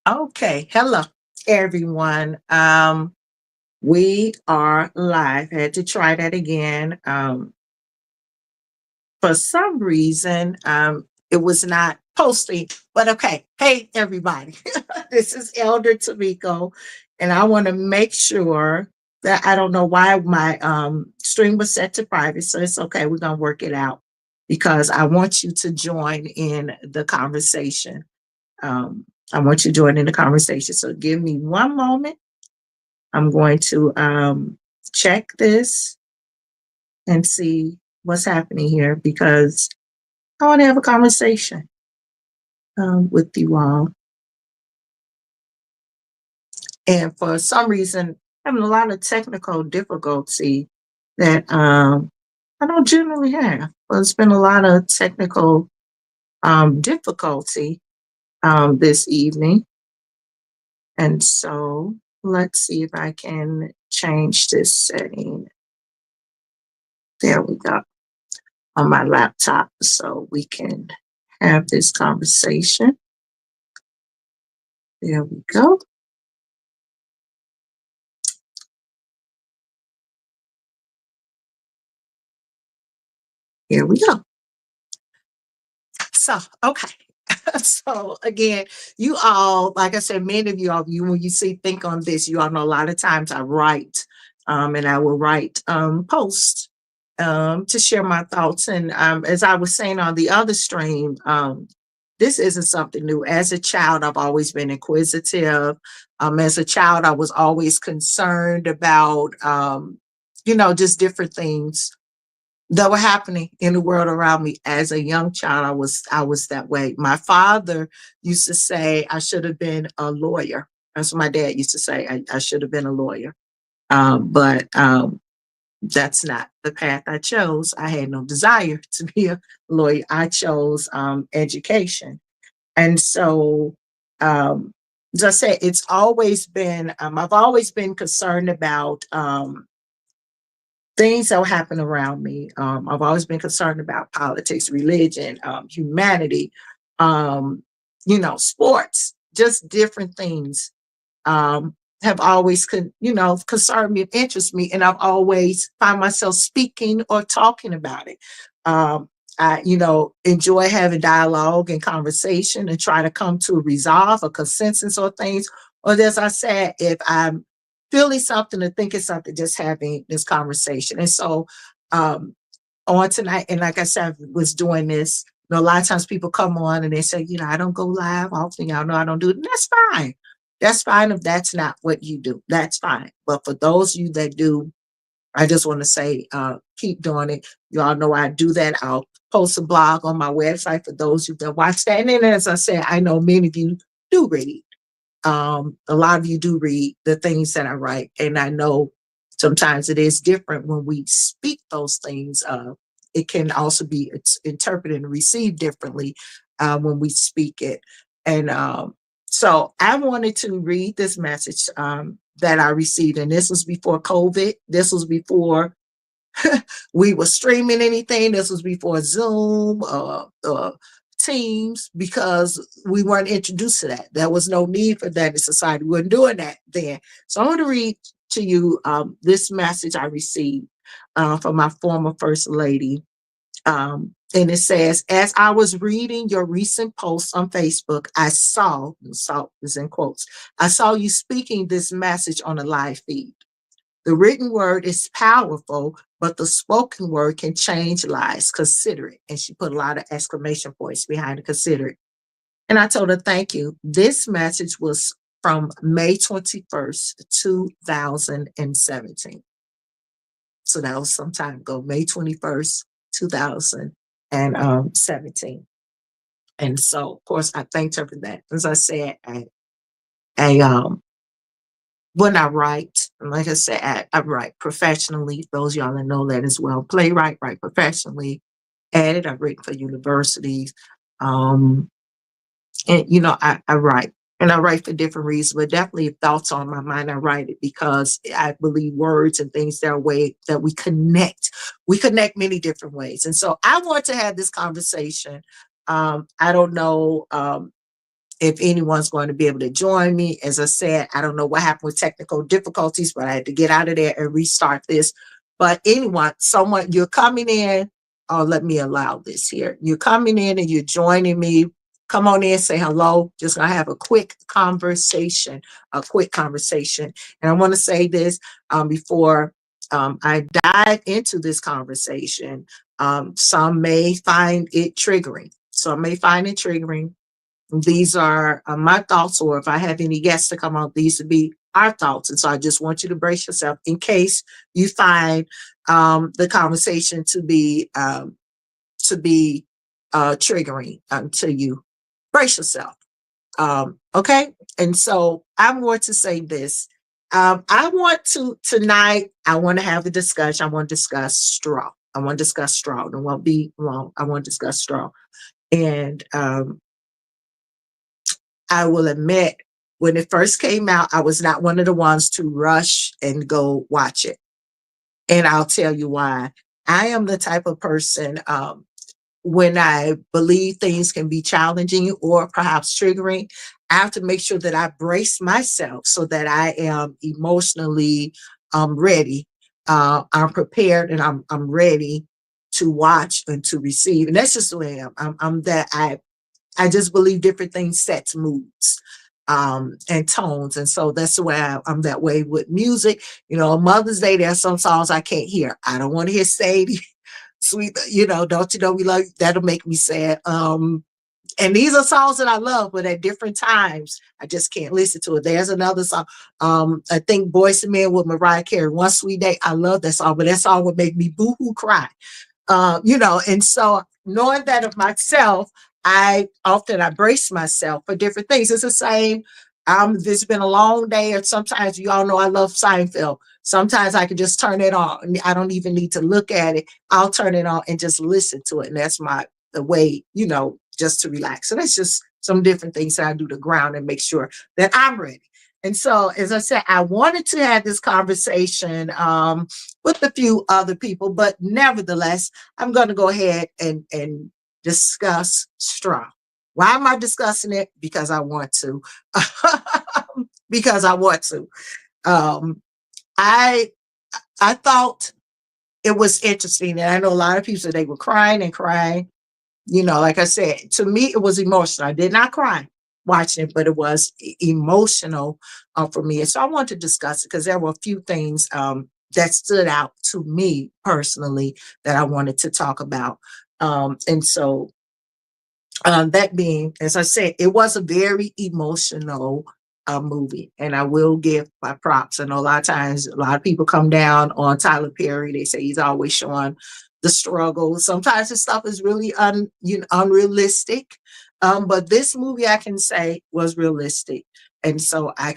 Okay, hello everyone. We are live. I had to try that again. For some reason, it was not posting, but okay. Hey everybody, this is Elder Tomiko, and I want to make sure that I don't know why my stream was set to private, so it's okay. We're gonna work it out because I want you to join in the conversation. Um, I want you to join in the conversation. So give me one moment. I'm going to check this and see what's happening here because I want to have a conversation with you all. And for some reason, having a lot of technical difficulty that I don't generally have. But it's been a lot of technical difficulty this evening. And so let's see if I can change this setting. There we go. On my laptop so we can have this conversation. There we go. Here we go. So, okay. So again, you all, like I said, many of you all, when you see think on this, you all know a lot of times I write, and I will write posts to share my thoughts. And as I was saying on the other stream, this isn't something new. As a child, I've always been inquisitive. As a child, I was always concerned about, just different things that were happening in the world around me. As a young child, I was that way. My father used to say I should have been a lawyer. That's what my dad used to say. I should have been a lawyer. But that's not the path I chose. I had no desire to be a lawyer. I chose education. And so, as I said, it's always been, I've always been concerned about things that happen around me. I've always been concerned about politics, religion, humanity, sports, just different things have always, concerned me and interest me. And I've always find myself speaking or talking about it. I, enjoy having dialogue and conversation and try to come to a resolve, a consensus on things. Or as I said, if I'm feeling something or thinking something, just having this conversation. And so um, on tonight, and like I said, I was doing this. A lot of times people come on and they say, I don't go live often. Y'all know I don't do it. And that's fine. That's fine if that's not what you do. That's fine. But for those of you that do, I just want to say, keep doing it. You all know I do that. I'll post a blog on my website for those of you that watch that. And then, as I said, I know many of you do read. A lot of you do read the things that I write, and I know sometimes it is different when we speak those things. It can also be interpreted and received differently when we speak it. And so I wanted to read this message that I received, and this was before COVID. This was before we were streaming anything. This was before Zoom, Teams, because we weren't introduced to that. There was no need for that in society. We weren't doing that then. So I want to read to you this message I received from my former first lady. And it says, as I was reading your recent post on Facebook, saw is in quotes, I saw you speaking this message on a live feed. The written word is powerful, but the spoken word can change lives. Consider it. And she put a lot of exclamation points behind it. Consider it. And I told her, thank you. This message was from May 21st, 2017. So that was some time ago, May 21st, 2017. And so, of course, I thanked her for that. As I said, I when I write, like I said, I write professionally. Those of y'all that know that as well. Playwright, write professionally. Edit, I've written for universities. Um, and I write. And I write for different reasons, but definitely if thoughts on my mind, I write it because I believe words and things that are a way that we connect. We connect many different ways. And so I want to have this conversation. I don't know if anyone's going to be able to join me. As I said, I don't know what happened with technical difficulties, but I had to get out of there and restart this. But anyone, someone, you're coming in. Oh, let me allow this here. You're coming in and you're joining me. Come on in, say hello. Just gonna have a quick conversation, a quick conversation. And I want to say this before I dive into this conversation. Some may find it triggering. Some may find it triggering. These are my thoughts, or if I have any guests to come on, these would be our thoughts. And so I just want you to brace yourself in case you find the conversation to be triggering to you. Brace yourself. Okay. And so I'm going to say this. I want to tonight, I want to have a discussion. I want to discuss straw. I want to discuss straw. It won't be long. I want to discuss straw. And I will admit, when it first came out, I was not one of the ones to rush and go watch it. And I'll tell you why. I am the type of person, when I believe things can be challenging or perhaps triggering, I have to make sure that I brace myself so that I am emotionally ready. I'm prepared and I'm ready to watch and to receive. And that's just the way I am. I'm that I just believe different things sets moods and tones. And so that's the way I'm that way with music. You know, Mother's Day, there's some songs I can't hear. I don't want to hear Sadie, sweet, don't you know we love you? That'll make me sad. And these are songs that I love, but at different times, I just can't listen to it. There's another song. I think Boyz II Men with Mariah Carey, One Sweet Day. I love that song, but that song would make me boo-hoo cry. And so knowing that of myself, I brace myself for different things. It's the same. There's been a long day, or sometimes you all know I love Seinfeld. Sometimes I can just turn it on. I don't even need to look at it. I'll turn it on and just listen to it. And that's the way, just to relax. So that's just some different things that I do to ground and make sure that I'm ready. And so, as I said, I wanted to have this conversation with a few other people, but nevertheless, I'm going to go ahead and discuss straw. Why am I discussing it? Because I want to. Because I want to. Um, I I thought it was interesting, and I know a lot of people said they were crying and crying. Like I said, to me, it was emotional. I did not cry watching it, but it was emotional for me. And so I want to discuss it because there were a few things that stood out to me personally that I wanted to talk about. And so that being, as I said, it was a very emotional movie, and I will give my props. I know a lot of times, a lot of people come down on Tyler Perry. They say he's always showing the struggle. Sometimes his stuff is really unrealistic, but this movie I can say was realistic, and so I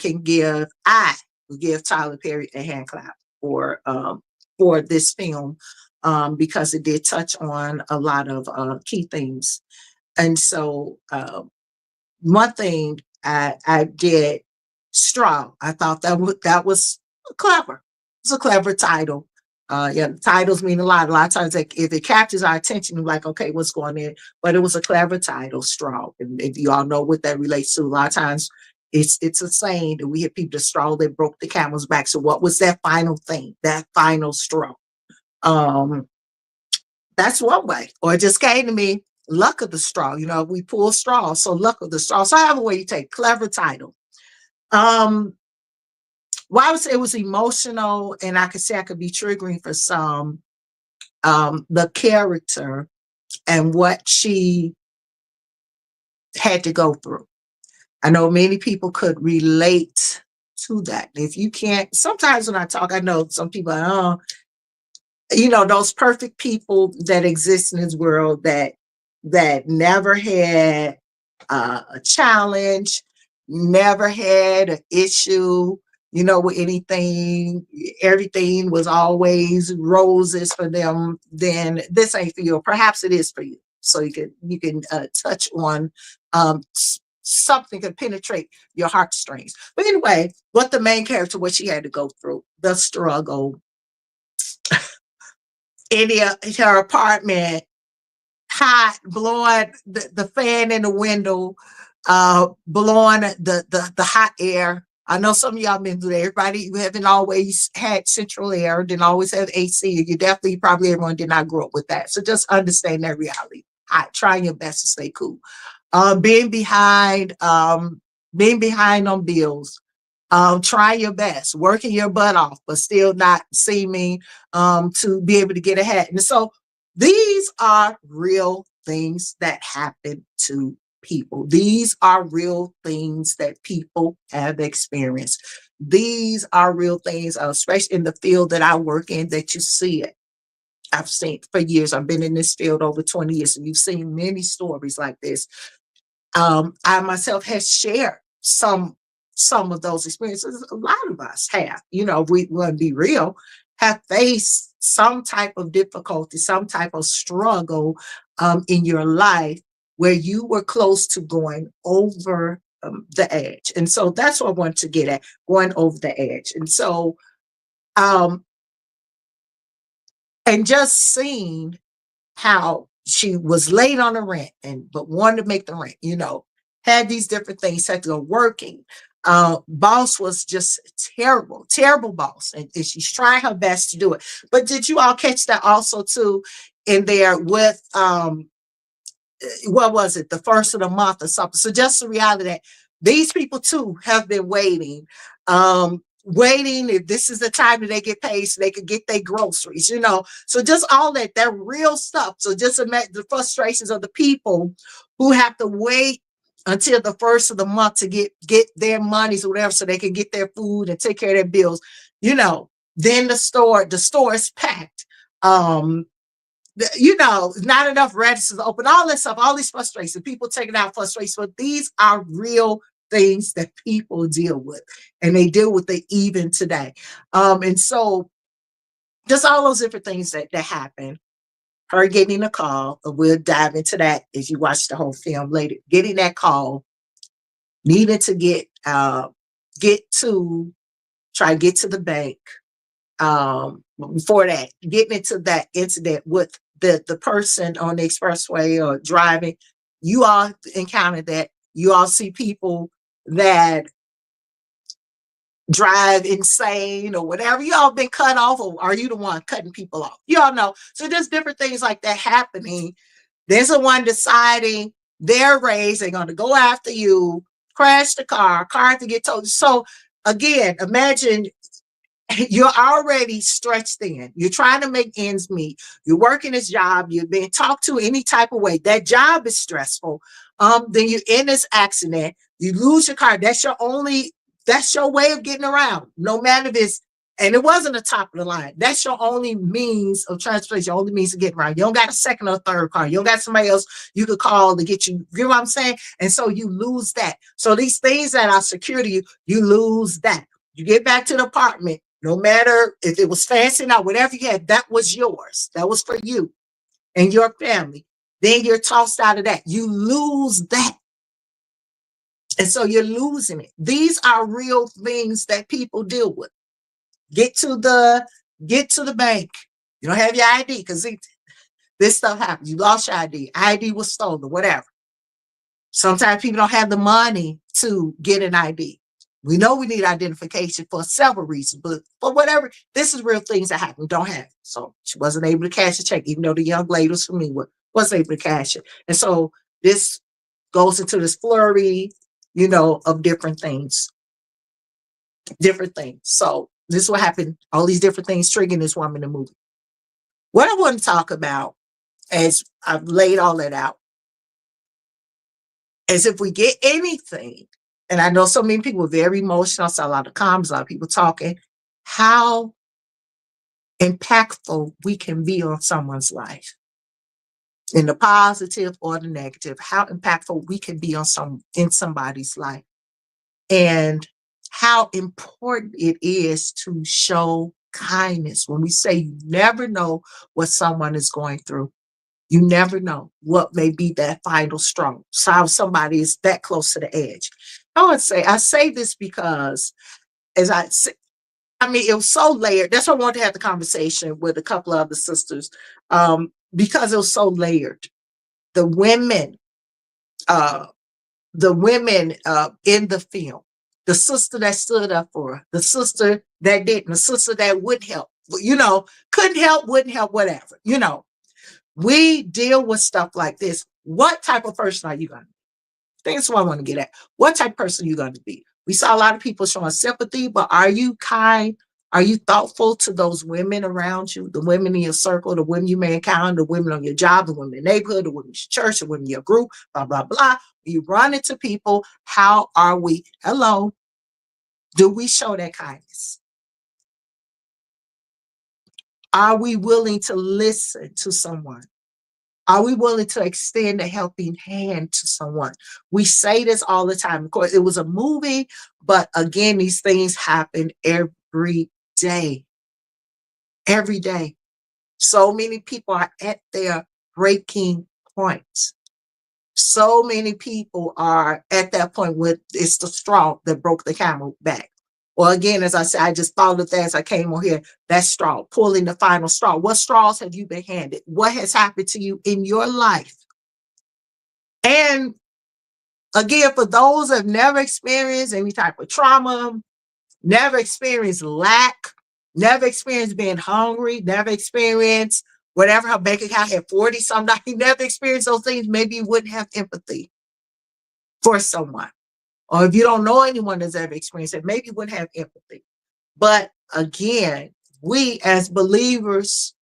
will give Tyler Perry a hand clap for this film because it did touch on a lot of key themes. And so one thing I did strong. I thought that was clever. It's a clever title. Yeah, titles mean a lot. A lot of times, like, if it captures our attention, we're like, okay, what's going on? But it was a clever title, straw. And if you all know what that relates to, a lot of times it's a saying that we hear people, the straw that broke the camel's back. So what was that final thing? That final straw. Um, that's one way. Or it just came to me, luck of the straw. We pull straws, so luck of the straw. So however way you take, clever title. Um, well, I would say it was emotional, and I could say I could be triggering for some. The character and what she had to go through. I know many people could relate to that. If you can't, sometimes when I talk, I know some people, those perfect people that exist in this world that never had a challenge, never had an issue, with anything. Everything was always roses for them. Then this ain't for you. Or perhaps it is for you. So you can touch on something can penetrate your heartstrings. But anyway, what the main character, what she had to go through, the struggle in her apartment, hot, blowing the fan in the window, blowing the hot air. I know some of y'all been through that. Everybody, you haven't always had central air, didn't always have AC. You definitely, probably everyone did not grow up with that. So just understand that reality. Trying your best to stay cool. Being being behind on bills. Try your best, working your butt off, but still not seeming to be able to get ahead. And so these are real things that happen to people. These are real things that people have experienced. These are real things, especially in the field that I work in, that you see it. I've seen for years. I've been in this field over 20 years, and you've seen many stories like this. I myself has shared some of those experiences. A lot of us have, we want to be real, have faced some type of difficulty, some type of struggle in your life where you were close to going over the edge. And so that's what I want to get at, going over the edge. And so, and just seeing how she was late on the rent but wanted to make the rent, had these different things, had to go working. Boss was just terrible boss. And she's trying her best to do it. But did you all catch that also too in there with what was it, the first of the month or something? So just the reality that these people too have been waiting, waiting if this is the time that they get paid so they could get their groceries, So just all that real stuff. So just imagine the frustrations of the people who have to wait until the first of the month to get their monies or whatever so they can get their food and take care of their bills. Then the store is packed. Not enough registers open, all this stuff, all these frustrations, people taking out frustrations. But these are real things that people deal with, and they deal with it even today. And so just all those different things that happen. Her getting a call, we'll dive into that as you watch the whole film later. Getting that call, needing to try to get to the bank. Before that, getting into that incident with the person on the expressway or driving, you all encountered that. You all see people that drive insane or whatever. You all been cut off, or are you the one cutting people off? You all know. So there's different things like that happening. There's the one deciding their race, they're going to go after you, crash the car to get towed. So again, imagine you're already stretched thin. You're trying to make ends meet. You're working this job. You're being talked to any type of way. That job is stressful. Then you're in this accident. You lose your car. That's your way of getting around. No matter if it's, and it wasn't the top of the line. That's your only means of transportation, your only means of getting around. You don't got a second or third car. You don't got somebody else you could call to get you. You know what I'm saying? And so you lose that. So these things that are secure to you, you lose that. You get back to the apartment. No matter if it was fancy or not, whatever you had, that was yours. That was for you and your family. Then you're tossed out of that. You lose that. And so you're losing it. These are real things that people deal with. Get to the bank. You don't have your ID because this stuff happens. You lost your ID. ID was stolen, whatever. Sometimes people don't have the money to get an ID. We know we need identification for several reasons, but for whatever, this is real things that happen. We don't have it. So she wasn't able to cash a check, even though the young lady was from me wasn't able to cash it. And so this goes into this flurry, of different things. So this is what happened. All these different things triggering this woman in the movie. What I want to talk about, as I've laid all that out, is if we get anything, and I know so many people are very emotional, I saw a lot of comments, a lot of people talking, how impactful we can be on someone's life. In the positive or the negative, how impactful we can be in somebody's life. And how important it is to show kindness. When we say you never know what someone is going through, you never know what may be that final straw. So how somebody is that close to the edge. I say this because as it was so layered. That's why I wanted to have the conversation with a couple of other sisters, because it was so layered. The women, the women in the film, the sister that stood up for her, the sister that didn't, the sister that would help, couldn't help, wouldn't help, whatever. We deal with stuff like this. What type of person are you going to be? That's what I want to get at. What type of person are you going to be? We saw a lot of people showing sympathy, but are you kind? Are you thoughtful to those women around you, the women in your circle, the women you may encounter, the women on your job, the women in the neighborhood, the women in your church, the women in your group, blah, blah, blah. You run into people. How are we? Hello. Do we show that kindness? Are we willing to listen to someone? Are we willing to extend a helping hand to someone? We say this all the time. Of course, it was a movie, but again, these things happen every day. Every day. So many people are at their breaking points. So many people are at that point where it's the straw that broke the camel back. Well, again, as I said, I just thought of that as I came on here, that straw, pulling the final straw. What straws have you been handed? What has happened to you in your life? And again, for those that have never experienced any type of trauma, never experienced lack, never experienced being hungry, never experienced whatever her bank account had 40 something, you never experienced those things, maybe you wouldn't have empathy for someone. Or if you don't know anyone that's ever experienced it, maybe you wouldn't have empathy. But again, we as believers,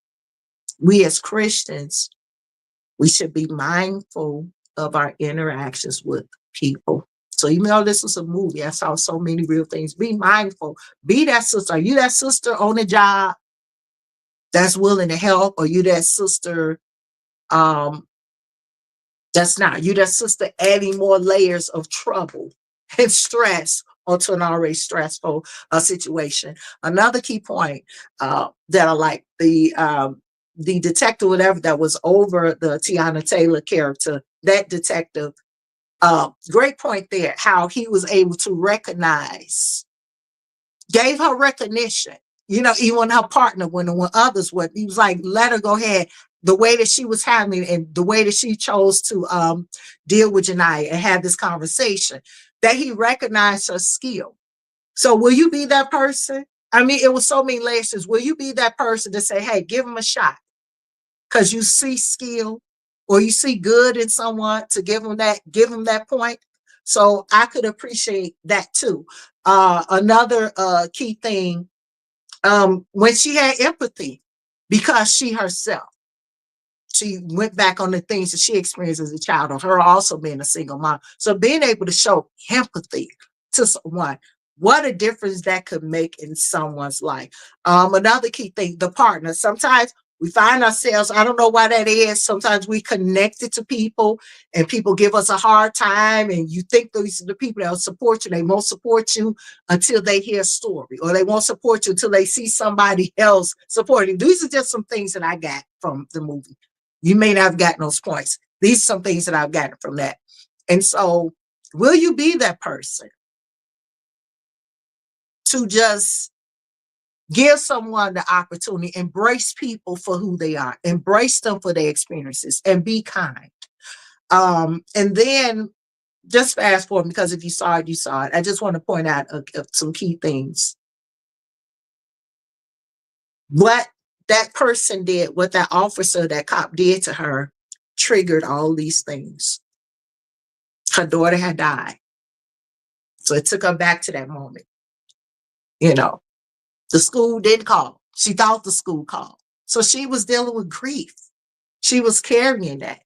we as Christians, we should be mindful of our interactions with people. So even though this was a movie, I saw so many real things. Be mindful. Be that sister. Are you that sister on the job that's willing to help? Or you that sister um, that's not? You that sister adding more layers of trouble and stress onto an already stressful situation. Another key point that I like, the detective, whatever that was over the Tiana Taylor character, that detective, great point there, how he was able to recognize, gave her recognition, even when her partner, when others were, he was like, let her go ahead. The way that she was handling and the way that she chose to deal with Janiyah and have this conversation, that he recognized her skill. So will you be that person? I mean, it was so many layers. Will you be that person to say, hey, give him a shot? Because you see skill or you see good in someone to give them that point. So I could appreciate that too. Another key thing, when she had empathy, because she herself, she went back on the things that she experienced as a child, or her also being a single mom. So being able to show empathy to someone, what a difference that could make in someone's life. Another key thing, the partner. Sometimes we find ourselves, I don't know why that is. Sometimes we connected to people and people give us a hard time, and you think these are the people that will support you. They won't support you until they hear a story, or they won't support you until they see somebody else supporting. These are just some things that I got from the movie. You may not have gotten those points. These are some things that I've gotten from that. And so, will you be that person to just give someone the opportunity, embrace people for who they are, embrace them for their experiences, and be kind? And then just fast forward, because if you saw it, you saw it. I just want to point out some key things. What that person did, what that officer, that cop did to her, triggered all these things. Her daughter had died. So it took her back to that moment. The school didn't call. She thought the school called. So she was dealing with grief. She was carrying that.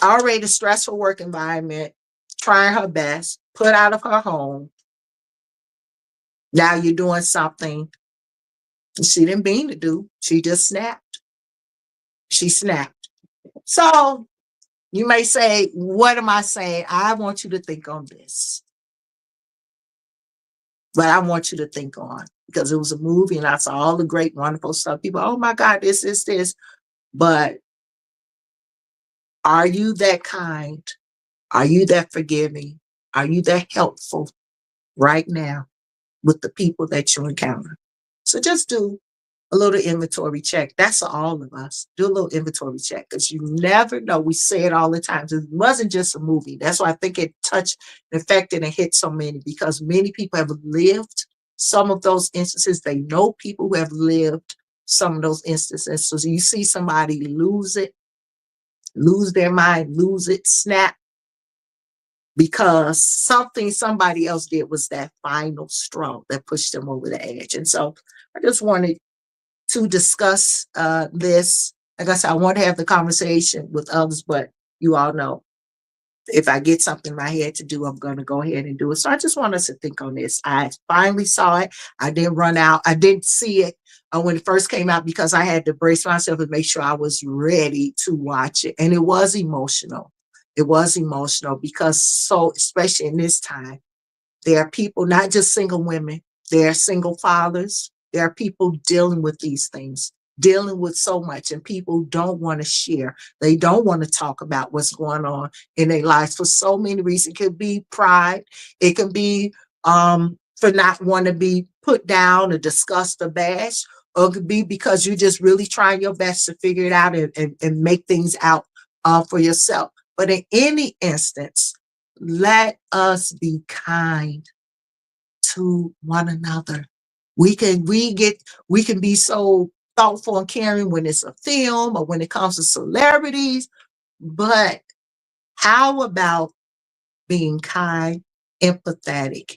Already a stressful work environment, trying her best, put out of her home. Now you're doing something she didn't mean to do. She just snapped. She snapped. So you may say, what am I saying? I want you to think on this. But I want you to think on, because it was a movie and I saw all the great, wonderful stuff. People, oh my God, this. But are you that kind? Are you that forgiving? Are you that helpful right now with the people that you encounter? So just do a little inventory check. That's all of us. Do a little inventory check because you never know. We say it all the time. It wasn't just a movie. That's why I think it touched, affected, and hit so many because many people have lived some of those instances. They know people who have lived some of those instances. So you see somebody lose it, lose their mind, lose it, snap, because something somebody else did was that final straw that pushed them over the edge. And so I just wanted to discuss this. Like I said, I want to have the conversation with others, but you all know if I get something in my head to do, I'm going to go ahead and do it. So I just want us to think on this. I finally saw it. I didn't run out. I didn't see it when it first came out because I had to brace myself and make sure I was ready to watch it. And it was emotional. It was emotional because so, especially in this time, there are people, not just single women, there are single fathers. There are people dealing with these things, dealing with so much, and people don't want to share. They don't want to talk about what's going on in their lives for so many reasons. It could be pride. It can be for not wanting to be put down or discussed or bashed, or it could be because you're just really trying your best to figure it out and make things out for yourself. But in any instance, let us be kind to one another. We can be so thoughtful and caring when it's a film or when it comes to celebrities, but how about being kind, empathetic,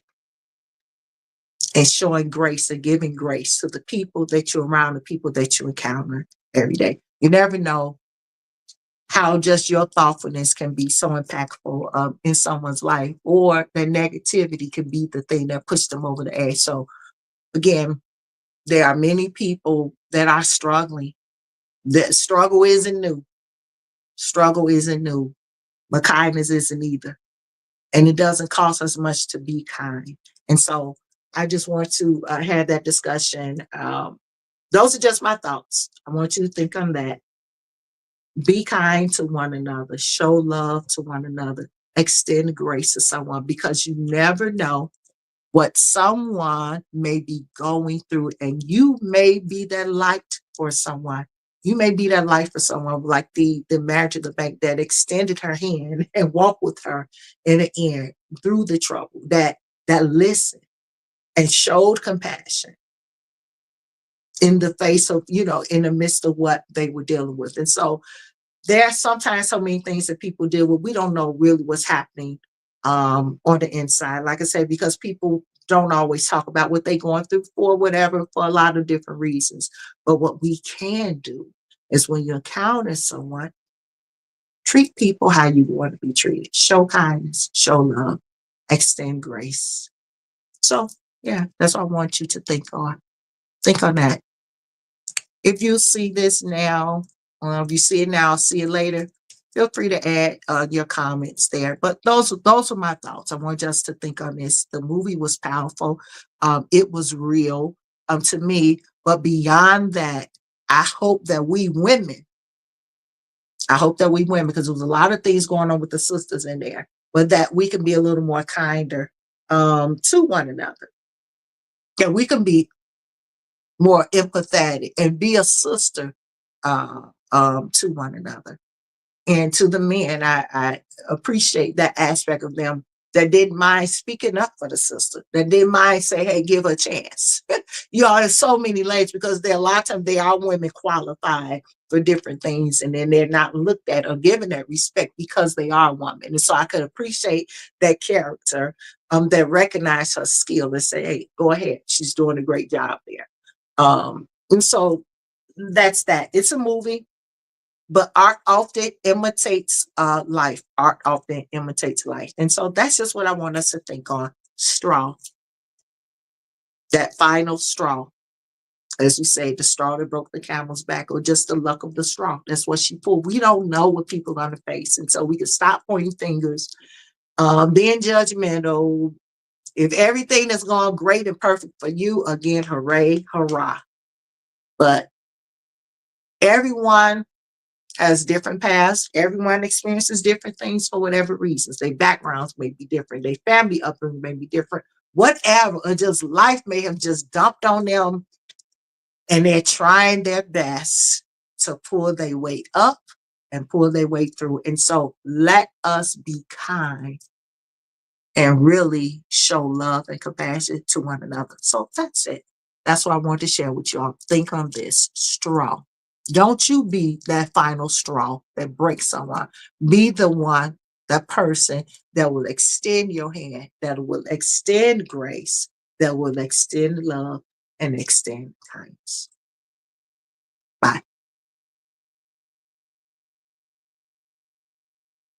and showing grace and giving grace to the people that you're around, the people that you encounter every day? You never know how just your thoughtfulness can be so impactful in someone's life, or their negativity can be the thing that pushed them over the edge. So again, there are many people that are struggling. That struggle isn't new. Struggle isn't new, but kindness isn't either. And it doesn't cost us much to be kind. And so I just want to have that discussion. Those are just my thoughts. I want you to think on that. Be kind to one another, show love to one another, extend grace to someone because you never know what someone may be going through, and you may be that light for someone. You may be that light for someone, like the marriage of the bank that extended her hand and walked with her in the end through the trouble, that listened and showed compassion in the face of, in the midst of what they were dealing with. And so there are sometimes so many things that people deal with. We don't know really what's happening on the inside. Like I said, because people don't always talk about what they're going through for whatever, for a lot of different reasons. But what we can do is when you encounter someone, treat people how you want to be treated. Show kindness, show love, extend grace. So yeah, that's what I want you to think on. Think on that. If you see this now, if you see it now, see it later, feel free to add your comments there. But those are my thoughts. I want us to think on this. The movie was powerful. It was real to me. But beyond that, I hope that we women, because there was a lot of things going on with the sisters in there, but that we can be a little more kinder to one another. That we can be more empathetic and be a sister to one another. And to the men, I appreciate that aspect of them that didn't mind speaking up for the sister, that didn't mind say, hey, give her a chance. There's so many layers because there are a lot of times they are women qualified for different things, and then they're not looked at or given that respect because they are women. And so I could appreciate that character that recognize her skill and say, hey, go ahead. She's doing a great job there. And so that's that. It's a movie, but art often imitates life. Art often imitates life. And so that's just what I want us to think on. Straw, that final straw. As we say, the straw that broke the camel's back, or just the luck of the straw. That's what she pulled. We don't know what people are going to face. And so we can stop pointing fingers, being judgmental. If everything is going great and perfect for you, again, hooray, hurrah. But everyone has different paths. Everyone experiences different things for whatever reasons. Their backgrounds may be different. Their family upbringing may be different. Whatever, or just life may have just dumped on them and they're trying their best to pull their weight up and pull their way through. And so let us be kind and really show love and compassion to one another. So that's it. That's what I want to share with y'all. Think on this straw. Don't you be that final straw that breaks someone. Be the one, that person that will extend your hand, that will extend grace, that will extend love and extend kindness.